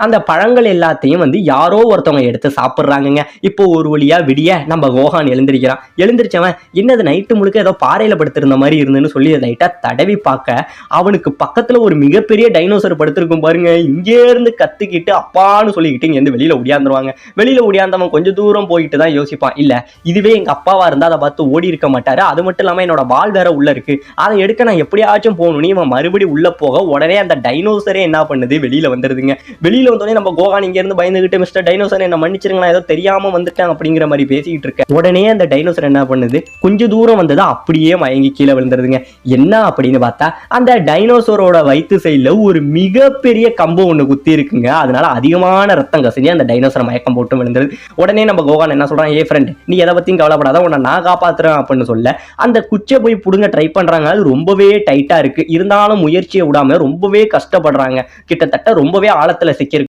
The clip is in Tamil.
அந்த பழங்கள் எல்லாத்தையும் வந்து யாரோ ஒருத்தவங்க எடுத்து சாப்பிட்றாங்கங்க. இப்போ ஒரு வழியா விடிய நம்ம கோஹான் எழுந்திருக்கிறான். எழுந்திரிச்சவன் என்னது நைட்டு முழுக்க ஏதோ பாறையில படுத்திருந்த மாதிரி இருந்துன்னு சொல்லி லைட்டா தடவி பார்க்க அவனுக்கு பக்கத்துல ஒரு மிகப்பெரிய டைனோசர் படுத்திருக்கும் பாருங்க. இங்கே இருந்து கத்திக்கிட்டு அப்பான்னு சொல்லிக்கிட்டு இங்க இருந்து வெளியில ஓடியாந்துருவாங்க. வெளியில ஓடியாந்தவன் கொஞ்சம் தூரம் போயிட்டு தான் யோசிப்பான், இல்ல இதுவே எங்க அப்பாவா இருந்தா அதை பார்த்து ஓடி இருக்க மாட்டாரு. அது மட்டும் இல்லாம என்னோட வால் வேற உள்ள இருக்கு, அதை எடுக்க நான் எப்படியாச்சும் போகணும்னு இவன் மறுபடியும் உள்ள போக உடனே அந்த டைனோசரே என்ன பண்ணுது, வெளியில வந்துருதுங்க. வெளியில வந்தோடனே நம்ம கோஹான் இங்க இருந்து பயந்துகிட்டு, மிஸ்டர் டைனோசர் என்ன மன்னிச்சிருங்க, நான் ஏதோ தெரியாம வந்துட்டேன் அப்படிங்கிற மாதிரி பேசிக்கிட்டு இருக்கேன். உடனே அந்த டைனோசர் என்ன பண்ணுது, கொஞ்சம் தூரம் வந்ததா அப்படியே மயங்கி கீழே விழுந்துருதுங்க. என்ன அப்படின்னு பார்த்தா அந்த டைனோசரோட வயிற்று சைடுல ஒரு மிகப்பெரிய கம்பு ஒண்ணு குத்தி இருக்குங்க. அதனால அதிகமான ரத்தம் கசிஞ்சு அந்த டைனோசர் மயக்கம் போட்டு விழுந்துருது. உடனே நம்ம கோஹான் என்ன சொல்றான், ஏ ஃப்ரெண்ட் நீ எதை பத்தியும் கவலைப்படாத, உன்னை நான் காப்பாத்துறேன் அப்படின்னு சொல்ல அந்த குச்சை போய் புடுங்க ட்ரை பண்றாங்க. அது ரொம்பவே டைட்டா இருக்கு. இருந்தாலும் முயற்சியை விடாம ரொம்பவே கஷ்டப்படுறாங்க. கிட்டத்தட்ட ரொம்பவே ஆழத்துல சிக்கி